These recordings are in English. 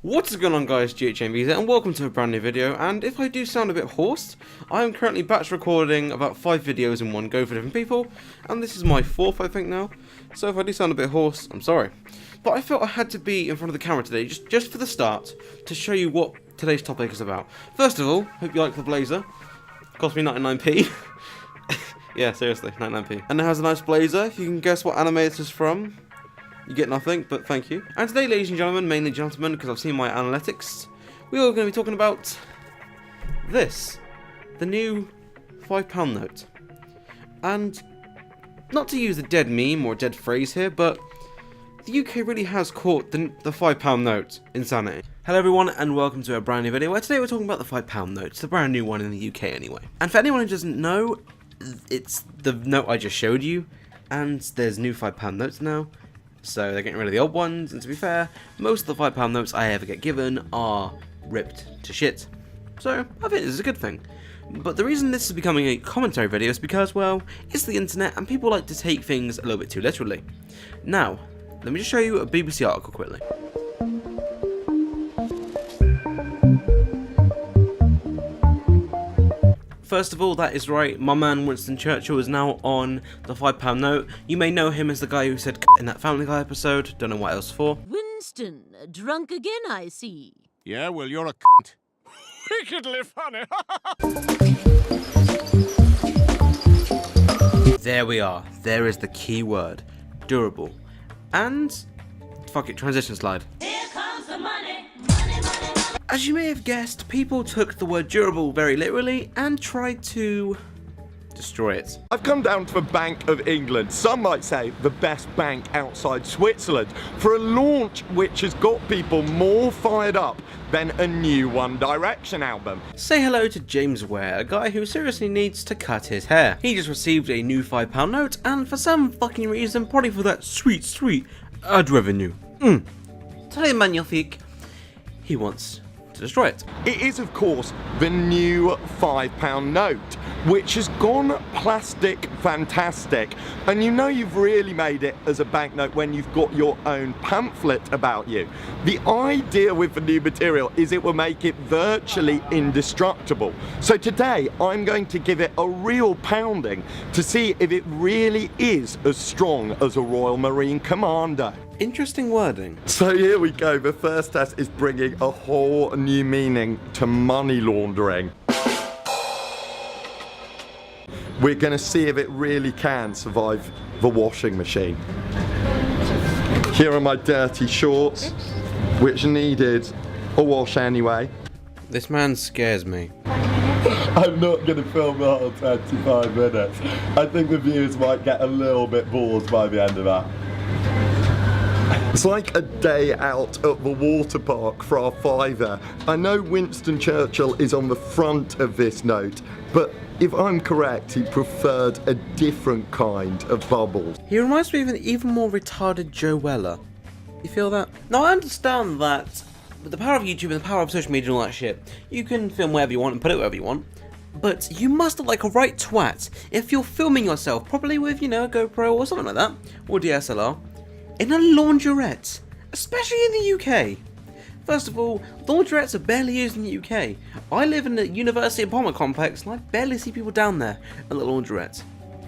What is going on, guys? GHMVZ and welcome to a brand new video. And if I do sound a bit hoarse, I am currently batch recording about 5 videos in one go for different people, and this is my 4th I think now, so if I do sound a bit hoarse, I'm sorry. But I felt I had to be in front of the camera today, just for the start, to show you what today's topic is about. First of all, hope you like the blazer. Cost me 99p. Yeah, seriously, 99p. And it has a nice blazer. If you can guess what anime this is from, you get nothing, but thank you. And today, ladies and gentlemen, mainly gentlemen, because I've seen my analytics, we are going to be talking about this, the new £5 note. And not to use a dead meme or dead phrase here, but the UK really has caught the £5 note insanity. Hello everyone, and welcome to a brand new video where today we're talking about the £5 note. It's the brand new one in the UK anyway. And for anyone who doesn't know, it's the note I just showed you, and there's new £5 notes now. So they're getting rid of the old ones, and to be fair, most of the £5 notes I ever get given are ripped to shit. So I think this is a good thing. But the reason this is becoming a commentary video is because, well, it's the internet and people like to take things a little bit too literally. Now, let me just show you a BBC article quickly. First of all, that is right, my man Winston Churchill is now on the £5 note. You may know him as the guy who said in that Family Guy episode, don't know what else for. Winston, drunk again I see. Yeah, well, you're a wickedly funny. There we are, there is the key word, durable. And, fuck it, transition slide. Here comes the money. As you may have guessed, people took the word durable very literally and tried to destroy it. I've come down to the Bank of England, some might say the best bank outside Switzerland, for a launch which has got people more fired up than a new One Direction album. Say hello to James Ware, a guy who seriously needs to cut his hair. He just received a new £5 note, and for some fucking reason, probably for that sweet ad revenue. Très magnifique. He wants to destroy it. It is, of course, the new £5 note, which has gone plastic fantastic. And you know you've really made it as a banknote when you've got your own pamphlet about you. The idea with the new material is it will make it virtually indestructible. So today, I'm going to give it a real pounding to see if it really is as strong as a Royal Marine Commando. Interesting wording. So here we go, the first test is bringing a whole new meaning to money laundering. We're going to see if it really can survive the washing machine. Here are my dirty shorts, which needed a wash anyway. This man scares me. I'm not going to film the whole 25 minutes. I think the viewers might get a little bit bored by the end of that. It's like a day out at the water park for our fiver. I know Winston Churchill is on the front of this note, but if I'm correct, he preferred a different kind of bubbles. He reminds me of an even more retarded Joe Weller. You feel that? Now I understand that with the power of YouTube and the power of social media and all that shit, you can film wherever you want and put it wherever you want. But you must look like a right twat if you're filming yourself, probably with, you know, a GoPro or something like that, or DSLR. In a laundrette, especially in the UK. First of all, laundrettes are barely used in the UK. I live in a university apartment complex and I barely see people down there at the laundrette.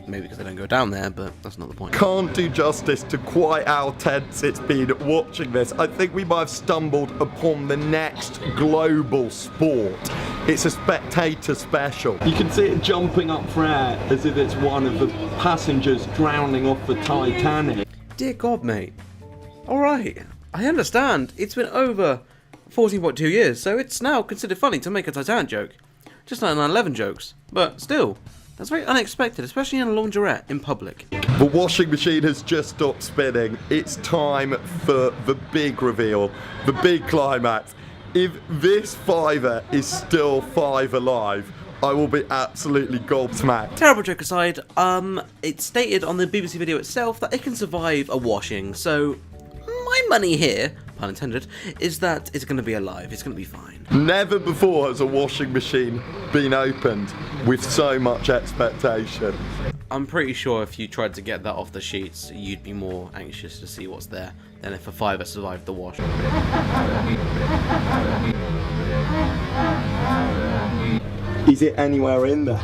Maybe because they don't go down there, but that's not the point. Can't do justice to quite how tense it's been watching this. I think we might have stumbled upon the next global sport. It's a spectator special. You can see it jumping up for air as if it's one of the passengers drowning off the Titanic. Dear God, mate. Alright, I understand. It's been over 14.2 years, so it's now considered funny to make a Titanic joke. Just like 9/11 jokes. But still, that's very unexpected, especially in a laundrette in public. The washing machine has just stopped spinning. It's time for the big reveal, the big climax. If this fiver is still 5 alive, I will be absolutely gobsmacked. Terrible joke aside, it's stated on the BBC video itself that it can survive a washing, so my money here, pun intended, is that it's going to be alive, it's going to be fine. Never before has a washing machine been opened with so much expectation. I'm pretty sure if you tried to get that off the sheets, you'd be more anxious to see what's there than if a fiver survived the wash. Is it anywhere in there?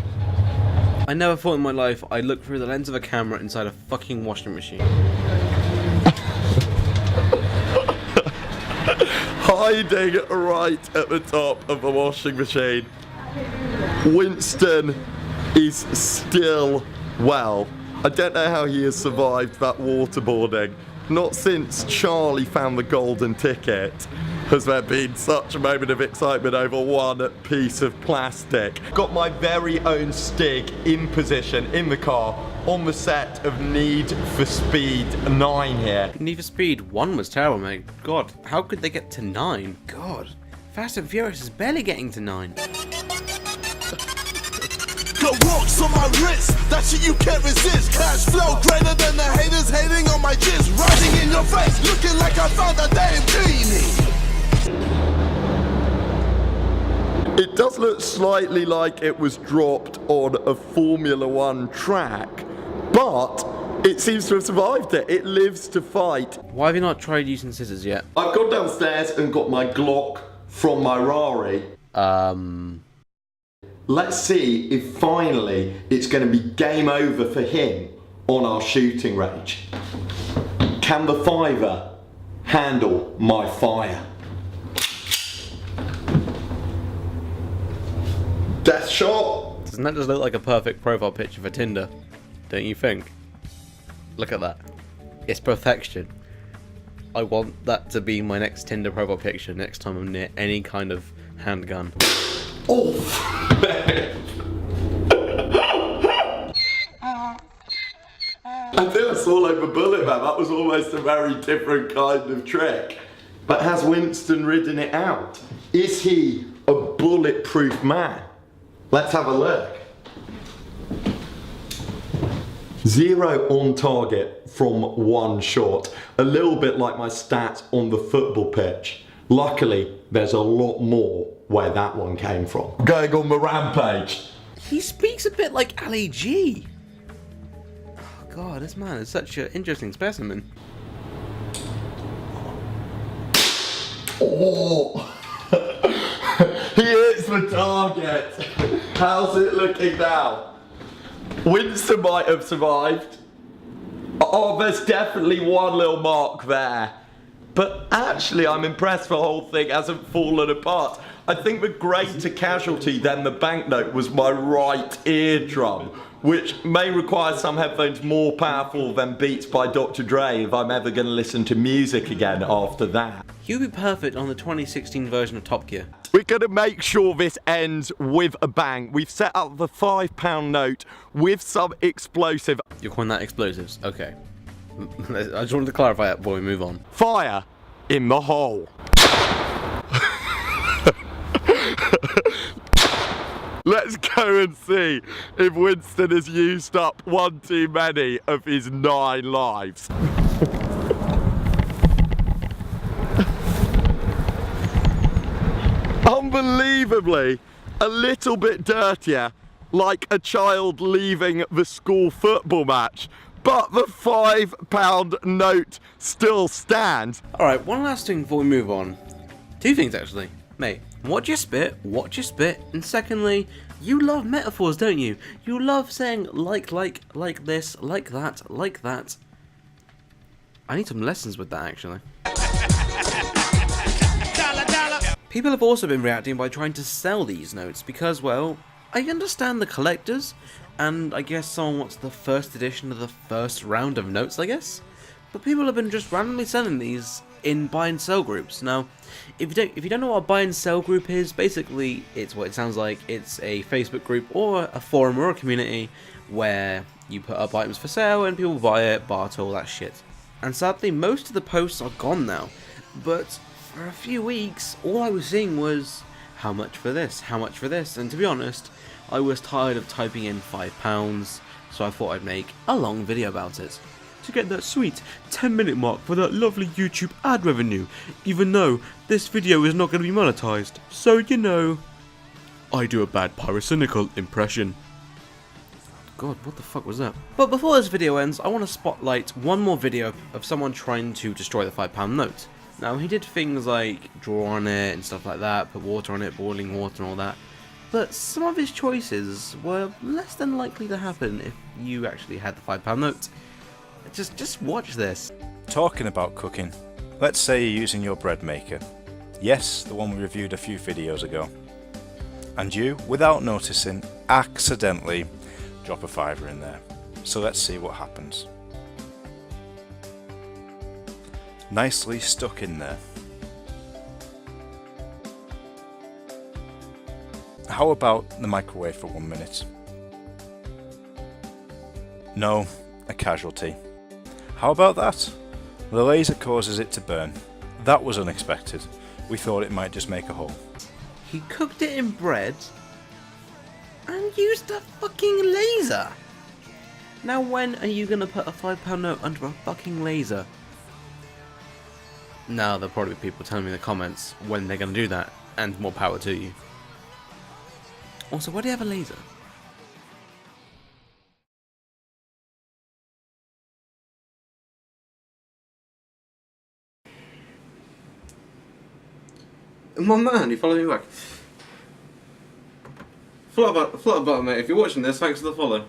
I never thought in my life I'd look through the lens of a camera inside a fucking washing machine. Hiding right at the top of the washing machine. Winston is still well. I don't know how he has survived that waterboarding. Not since Charlie found the golden ticket has there been such a moment of excitement over one piece of plastic. Got my very own Stig in position in the car on the set of Need for Speed 9 here. Need for Speed 1 was terrible, mate. God, how could they get to 9? God, Fast and Furious is barely getting to 9. Got rocks on my wrist, that shit you can't resist. Cash flow greater than the haters hating on my jizz. Riding in your face, looking like I found a damn genie. It does look slightly like it was dropped on a Formula 1 track, but it seems to have survived it. It lives to fight. Why have you not tried using scissors yet? I've gone downstairs and got my Glock from my Rari. Let's see if finally it's going to be game over for him on our shooting range. Can the fiver handle my fire? Death shot. Doesn't that just look like a perfect profile picture for Tinder? Don't you think? Look at that. It's perfection. I want that to be my next Tinder profile picture next time I'm near any kind of handgun. Oh! I think I saw like a bullet, man. That was almost a very different kind of trick. But has Winston ridden it out? Is he a bulletproof man? Let's have a look. 0 on target from 1 shot. A little bit like my stats on the football pitch. Luckily, there's a lot more where that one came from. Going on the rampage. He speaks a bit like Ali G. Oh God, this man is such an interesting specimen. Oh! He hits the target. How's it looking now? Winston might have survived. Oh, there's definitely one little mark there. But actually, I'm impressed the whole thing hasn't fallen apart. I think the greater casualty than the banknote was my right eardrum, which may require some headphones more powerful than Beats by Dr. Dre if I'm ever going to listen to music again after that. He'll be perfect on the 2016 version of Top Gear. We're going to make sure this ends with a bang. We've set up the £5 note with some explosive. You're calling that explosives? Okay. I just wanted to clarify that before we move on. Fire in the hole. Let's go and see if Winston has used up one too many of his 9 lives. Unbelievably, a little bit dirtier, like a child leaving the school football match. But the £5 note still stands. Alright, one last thing before we move on. 2 things actually. Mate, watch your spit, and secondly, you love metaphors, don't you? You love saying like this, like that. I need some lessons with that actually. People have also been reacting by trying to sell these notes because, well, I understand the collectors, and I guess someone wants the first edition of the first round of notes, I guess. But people have been just randomly selling these in buy and sell groups. Now, if you don't know what a buy and sell group is, basically it's what it sounds like. It's a Facebook group or a forum or a community where you put up items for sale and people buy it, barter, all that shit. And sadly, most of the posts are gone now. But for a few weeks, all I was seeing was how much for this, and to be honest, I was tired of typing in £5, so I thought I'd make a long video about it. To get that sweet 10-minute mark for that lovely YouTube ad revenue, even though this video is not going to be monetized. So, you know, I do a bad pyrocynical impression. God, what the fuck was that? But before this video ends, I want to spotlight one more video of someone trying to destroy the £5 note. Now, he did things like draw on it and stuff like that, put water on it, boiling water and all that. But some of his choices were less than likely to happen if you actually had the £5 note. Just watch this. Talking about cooking, let's say you're using your bread maker. Yes, the one we reviewed a few videos ago. And you, without noticing, accidentally drop a fiver in there. So let's see what happens. Nicely stuck in there. How about the microwave for 1 minute? No, a casualty. How about that? The laser causes it to burn. That was unexpected. We thought it might just make a hole. He cooked it in bread and used a fucking laser. Now when are you gonna put a £5 note under a fucking laser? Now there'll probably be people telling me in the comments when they're gonna do that, and more power to you. Also, why do you have a laser? My man, you followed me back. Flutter button, mate. If you're watching this, thanks for the follow.